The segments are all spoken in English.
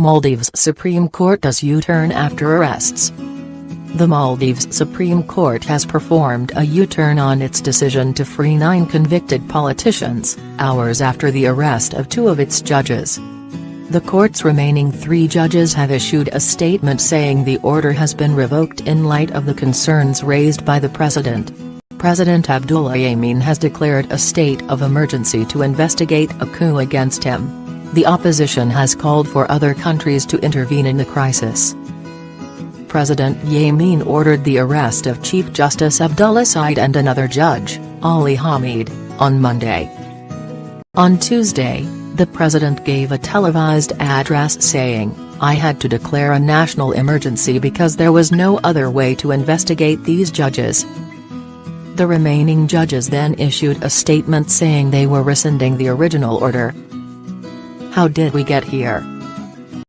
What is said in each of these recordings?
Maldives Supreme Court does U-turn after arrests. The Maldives Supreme Court has performed a U-turn on its decision to free 9 convicted politicians, hours after the arrest of 2 of its judges. The court's remaining 3 judges have issued a statement saying the order has been revoked in light of the concerns raised by the president. President Abdullah Yameen has declared a state of emergency to investigate a coup against him. The opposition has called for other countries to intervene in the crisis. President Yameen ordered the arrest of Chief Justice Abdullah Said and another judge, Ali Hamid, on Monday. On Tuesday, the president gave a televised address saying, "I had to declare a national emergency because there was no other way to investigate these judges." The remaining judges then issued a statement saying they were rescinding the original order. How did we get here?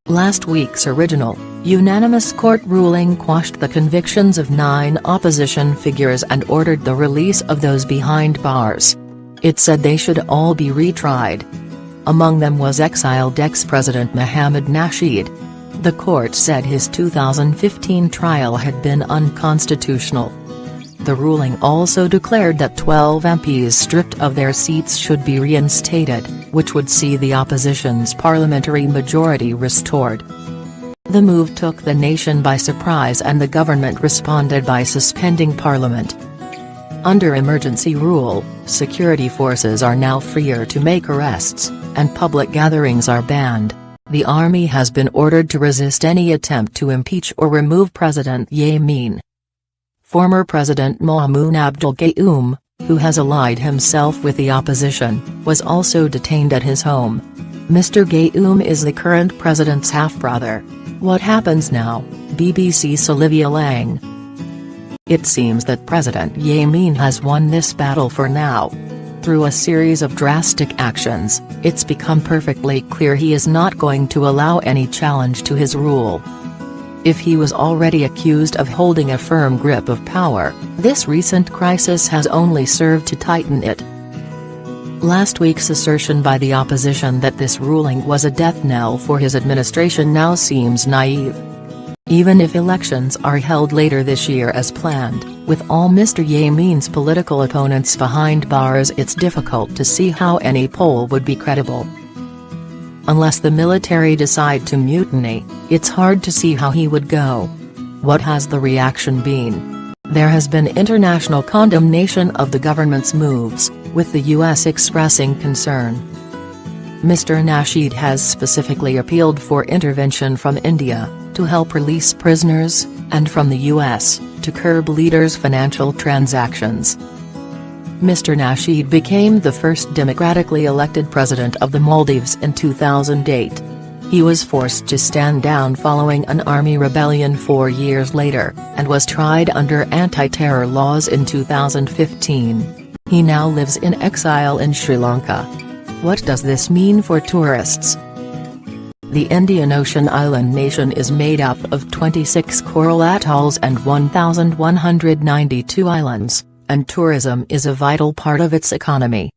Last week's original, unanimous court ruling quashed the convictions of 9 opposition figures and ordered the release of those behind bars. It said they should all be retried. Among them was exiled ex-president Mohamed Nasheed. The court said his 2015 trial had been unconstitutional. The ruling also declared that 12 MPs stripped of their seats should be reinstated, which would see the opposition's parliamentary majority restored. The move took the nation by surprise and the government responded by suspending parliament. Under emergency rule, security forces are now freer to make arrests, and public gatherings are banned. The army has been ordered to resist any attempt to impeach or remove President Yameen. Former President Maumoon Abdul Gayoom, who has allied himself with the opposition, was also detained at his home. Mr. Gayoom is the current president's half-brother. What happens now? BBC's Olivia Lang. It seems that President Yameen has won this battle for now. Through a series of drastic actions, it's become perfectly clear he is not going to allow any challenge to his rule. If he was already accused of holding a firm grip of power, this recent crisis has only served to tighten it. Last week's assertion by the opposition that this ruling was a death knell for his administration now seems naive. Even if elections are held later this year as planned, with all Mr. Yameen's political opponents behind bars, it's difficult to see how any poll would be credible. Unless the military decide to mutiny, it's hard to see how he would go. What has the reaction been? There has been international condemnation of the government's moves, with the US expressing concern. Mr. Nasheed has specifically appealed for intervention from India, to help release prisoners, and from the US, to curb leaders' financial transactions. Mr. Nasheed became the first democratically elected president of the Maldives in 2008. He was forced to stand down following an army rebellion 4 years later, and was tried under anti-terror laws in 2015. He now lives in exile in Sri Lanka. What does this mean for tourists? The Indian Ocean island nation is made up of 26 coral atolls and 1,192 islands, and tourism is a vital part of its economy.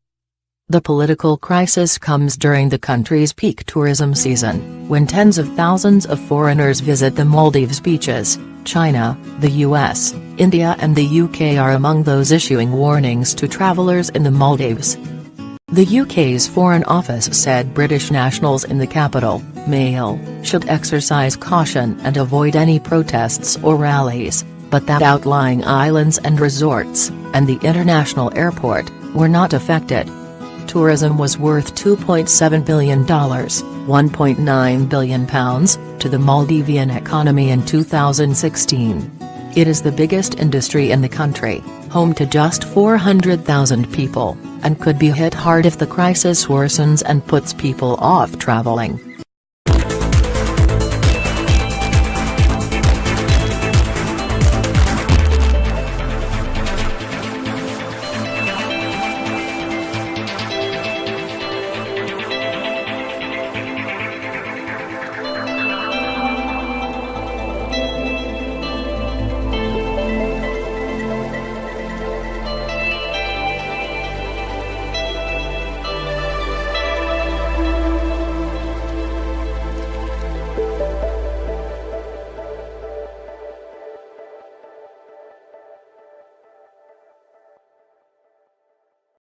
The political crisis comes during the country's peak tourism season, when tens of thousands of foreigners visit the Maldives beaches. China, the US, India and the UK are among those issuing warnings to travelers in the Maldives. The UK's Foreign Office said British nationals in the capital, Mail, should exercise caution and avoid any protests or rallies, but that outlying islands and resorts, and the international airport, were not affected. Tourism was worth $2.7 billion, £1.9 billion, to the Maldivian economy in 2016. It is the biggest industry in the country, home to just 400,000 people, and could be hit hard if the crisis worsens and puts people off traveling.